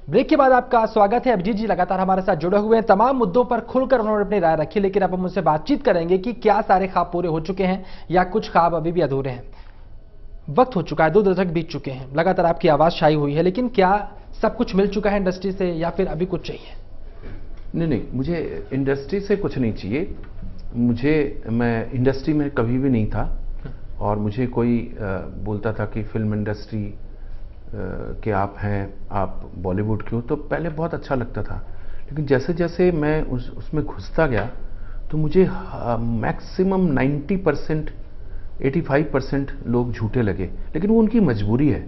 Break के बाद आपका स्वागत है। अभिजीत जी लगातार हमारे साथ जुड़े हुए हैं, तमाम मुद्दों पर खुलकर उन्होंने अपनी राय रखी, लेकिन अब हम उनसे बातचीत करेंगे कि क्या सारे ख्वाब पूरे हो चुके हैं या कुछ ख्वाब अभी भी अधूरे हैं। वक्त हो चुका है, 2 दशक बीत चुके हैं, लगातार आपकी आवाज छाई हुई है, लेकिन क्या सब कुछ मिल चुका है इंडस्ट्री से या फिर अभी कुछ चाहिए? नहीं, मुझे इंडस्ट्री से कुछ नहीं चाहिए। मैं इंडस्ट्री में कभी भी नहीं था और मुझे कोई बोलता था कि फिल्म इंडस्ट्री के आप हैं, आप बॉलीवुड के हो, तो पहले बहुत अच्छा लगता था। लेकिन जैसे जैसे मैं उसमें घुसता गया तो मुझे मैक्सिमम 90% 85% लोग झूठे लगे। लेकिन वो उनकी मजबूरी है,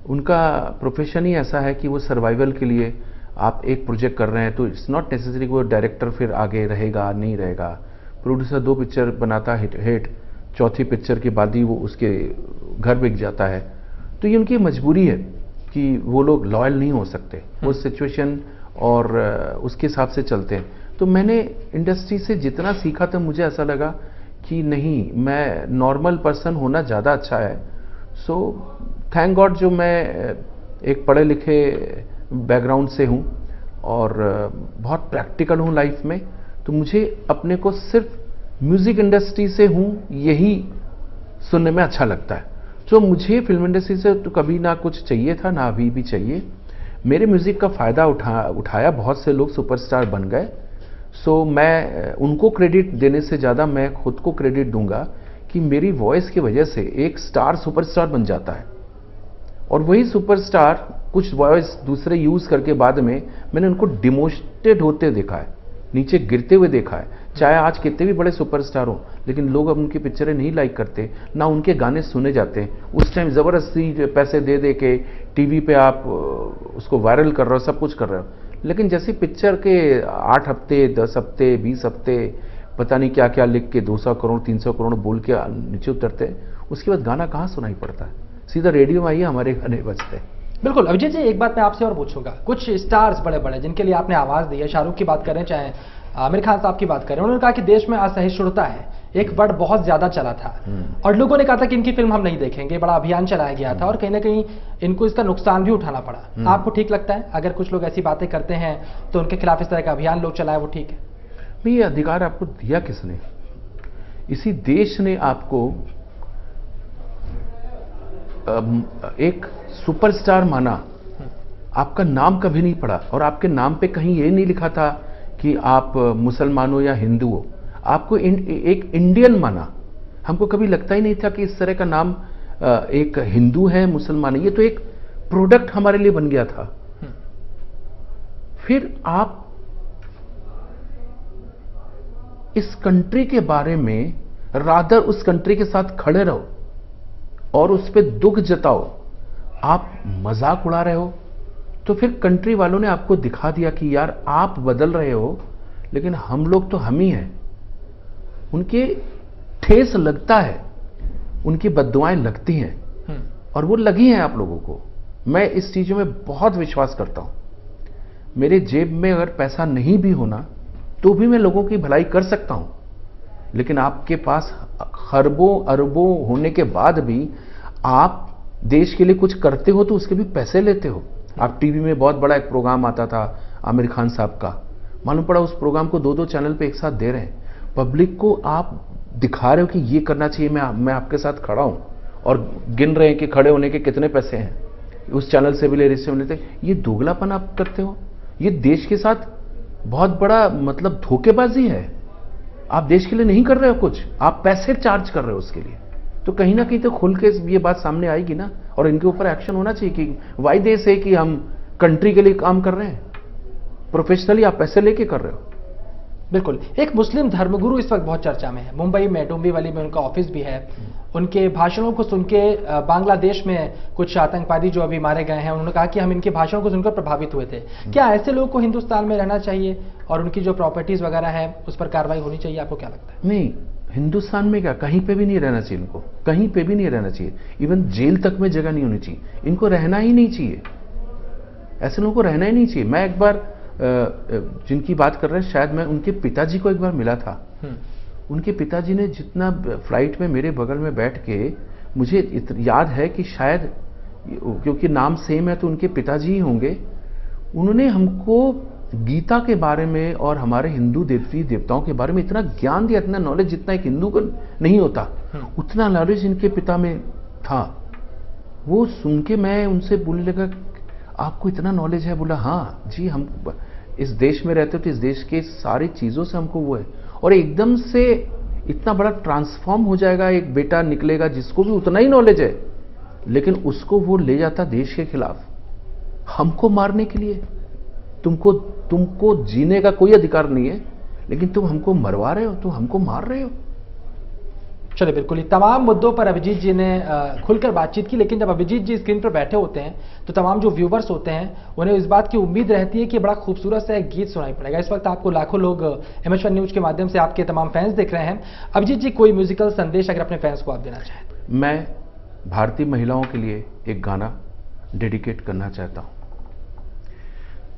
उनका प्रोफेशन ही ऐसा है कि वो सर्वाइवल के लिए आप एक प्रोजेक्ट कर रहे हैं तो इट्स नॉट नेसेसरी वो डायरेक्टर फिर आगे रहेगा नहीं रहेगा। प्रोड्यूसर 2 पिक्चर बनाता हिट, चौथी पिक्चर के बाद ही वो उसके घर बिक जाता है। तो ये उनकी मजबूरी है कि वो लोग लॉयल नहीं हो सकते, वो सिचुएशन और उसके हिसाब से चलते हैं। तो मैंने इंडस्ट्री से जितना सीखा था मुझे ऐसा लगा कि नहीं, मैं नॉर्मल पर्सन होना ज़्यादा अच्छा है। सो थैंक गॉड जो मैं एक पढ़े लिखे बैकग्राउंड से हूँ और बहुत प्रैक्टिकल हूँ लाइफ में, तो मुझे अपने को सिर्फ म्यूज़िक इंडस्ट्री से हूँ यही सुनने में अच्छा लगता है। तो मुझे फिल्म इंडस्ट्री से तो कभी ना कुछ चाहिए था, ना अभी भी चाहिए। मेरे म्यूज़िक का फ़ायदा उठाया बहुत से लोग सुपरस्टार बन गए। सो मैं उनको क्रेडिट देने से ज़्यादा मैं खुद को क्रेडिट दूंगा कि मेरी वॉइस की वजह से एक स्टार सुपरस्टार बन जाता है और वही सुपरस्टार कुछ वॉइस दूसरे यूज़ करके बाद में मैंने उनको डिमोस्टेड होते देखा है, नीचे गिरते हुए देखा है। चाहे आज कितने भी बड़े सुपरस्टार हो, लेकिन लोग अब उनकी पिक्चरें नहीं लाइक करते, ना उनके गाने सुने जाते हैं। उस टाइम ज़बरदस्ती पैसे दे दे के टीवी पे आप उसको वायरल कर रहे हो, सब कुछ कर रहे हो, लेकिन जैसी पिक्चर के 8 हफ्ते 10 हफ्ते 20 हफ्ते पता नहीं क्या क्या लिख के 200 करोड़ 300 करोड़ बोल के नीचे उतरते हैं, उसके बाद गाना कहाँ सुनाई पड़ता है? सीधा रेडियो में आइए, हमारे गाने बजते हैं। बिल्कुल। अभिजीत जी, एक बात मैं आपसे और पूछूंगा, कुछ स्टार्स बड़े बड़े जिनके लिए आपने आवाज दी है, शाहरुख की बात करें चाहे आमिर खान साहब की बात करें, उन्होंने कहा कि देश में असहिष्णुता है, एक वर्ड बहुत ज्यादा चला था और लोगों ने कहा था कि इनकी फिल्म हम नहीं देखेंगे, बड़ा अभियान चलाया गया था और कहीं ना कहीं इनको इसका नुकसान भी उठाना पड़ा। आपको ठीक लगता है अगर कुछ लोग ऐसी बातें करते हैं तो उनके खिलाफ इस तरह का अभियान लोग चलाए, वो ठीक है? भाई, ये अधिकार आपको दिया किसने? इसी देश ने आपको एक सुपरस्टार माना, आपका नाम कभी नहीं पड़ा और आपके नाम पे कहीं ये नहीं लिखा था कि आप मुसलमान हो या हिंदू हो, आपको एक इंडियन माना। हमको कभी लगता ही नहीं था कि इस तरह का नाम एक हिंदू है, मुसलमान है, ये तो एक प्रोडक्ट हमारे लिए बन गया था। फिर आप इस कंट्री के बारे में रादर उस कंट्री के साथ खड़े रहो और उस पर दुख जताओ, आप मजाक उड़ा रहे हो। तो फिर कंट्री वालों ने आपको दिखा दिया कि यार आप बदल रहे हो, लेकिन हम लोग तो हम ही हैं। उनके ठेस लगता है, उनकी बद्दुआएं लगती हैं और वो लगी हैं आप लोगों को। मैं इस चीजों में बहुत विश्वास करता हूं। मेरे जेब में अगर पैसा नहीं भी होना तो भी मैं लोगों की भलाई कर सकता हूं, लेकिन आपके पास खरबों अरबों होने के बाद भी आप देश के लिए कुछ करते हो तो उसके भी पैसे लेते हो। आप टीवी में बहुत बड़ा एक प्रोग्राम आता था आमिर खान साहब का, मालूम पड़ा उस प्रोग्राम को 2-2 चैनल पे एक साथ दे रहे हैं। पब्लिक को आप दिखा रहे हो कि ये करना चाहिए, मैं आपके साथ खड़ा हूं, और गिन रहे हैं कि खड़े होने के कितने पैसे हैं, उस चैनल से भी ले रहे लेते। ये दोगलापन आप करते हो, ये देश के साथ बहुत बड़ा मतलब धोखेबाजी है। आप देश के लिए नहीं कर रहे हो कुछ, आप पैसे चार्ज कर रहे हो उसके लिए। तो कहीं ना कहीं तो खुल के ये बात सामने आएगी ना, और इनके ऊपर एक्शन होना चाहिए कि वाई देश है कि हम कंट्री के लिए काम कर रहे हैं, प्रोफेशनली आप पैसे लेके कर रहे हो। बिल्कुल। एक मुस्लिम धर्मगुरु इस वक्त बहुत चर्चा में है, मुंबई में डोंबिवली में उनका ऑफिस भी है। उनके भाषणों को सुन के बांग्लादेश में कुछ आतंकवादी जो अभी मारे गए हैं, उन्होंने कहा कि हम इनके भाषणों को सुनकर प्रभावित हुए थे। क्या ऐसे लोगों को हिंदुस्तान में रहना चाहिए और उनकी जो प्रॉपर्टीज वगैरह है उस पर कार्रवाई होनी चाहिए? आपको क्या लगता है? नहीं, हिंदुस्तान में क्या, कहीं पे भी नहीं रहना चाहिए इनको, कहीं पे भी नहीं रहना चाहिए। इवन जेल तक में जगह नहीं होनी चाहिए, इनको रहना ही नहीं चाहिए, ऐसे लोगों को रहना ही नहीं चाहिए। मैं एक बार जिनकी बात कर रहे हैं, शायद मैं उनके पिताजी को एक बार मिला था। उनके पिताजी ने जितना फ्लाइट में मेरे बगल में बैठ के, मुझे याद है कि शायद क्योंकि नाम सेम है तो उनके पिताजी ही होंगे, उन्होंने हमको गीता के बारे में और हमारे हिंदू देवी देवताओं के बारे में इतना ज्ञान दिया, इतना नॉलेज जितना एक हिंदू को नहीं होता, उतना नॉलेज इनके पिता में था। वो सुन के मैं उनसे बोलने लगा, आपको इतना नॉलेज है? बोला हाँ जी, हम इस देश में रहते हो तो इस देश के सारी चीजों से हमको वो है। और एकदम से इतना बड़ा ट्रांसफॉर्म हो जाएगा, एक बेटा निकलेगा जिसको भी उतना ही नॉलेज है, लेकिन उसको वो ले जाता देश के खिलाफ, हमको मारने के लिए। तुमको जीने का कोई अधिकार नहीं है, लेकिन तुम हमको मरवा रहे हो, तुम हमको मार रहे हो। चलिए, बिल्कुल ही तमाम मुद्दों पर अभिजीत जी ने खुलकर बातचीत की। लेकिन जब अभिजीत जी स्क्रीन पर बैठे होते हैं तो तमाम जो व्यूवर्स होते हैं उन्हें इस बात की उम्मीद रहती है कि बड़ा खूबसूरत सा एक गीत सुनाई पड़ेगा। इस वक्त आपको लाखों लोग MS1 न्यूज के माध्यम से आपके तमाम फैंस देख रहे हैं। अभिजीत जी, कोई म्यूजिकल संदेश अगर अपने फैंस को आप देना चाहें? मैं भारतीय महिलाओं के लिए एक गाना डेडिकेट करना चाहता हूं।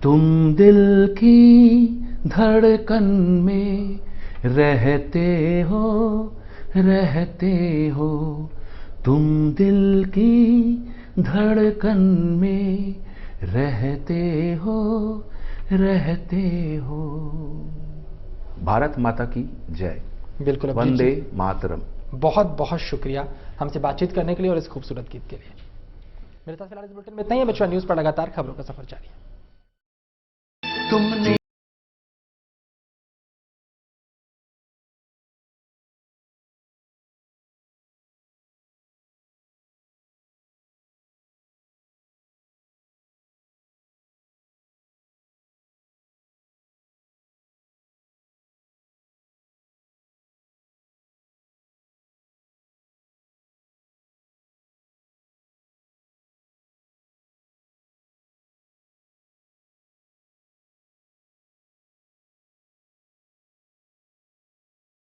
तुम दिल की धड़कन में रहते हो, तुम दिल की धड़कन में रहते हो। भारत माता की जय। बिल्कुल, वंदे मातरम। बहुत बहुत शुक्रिया हमसे बातचीत करने के लिए और इस खूबसूरत गीत के लिए। मेरे साथ फिलहाल इस बुलेटिन में इतना ही। MS1 न्यूज पर लगातार खबरों का सफर जारी है। तुमने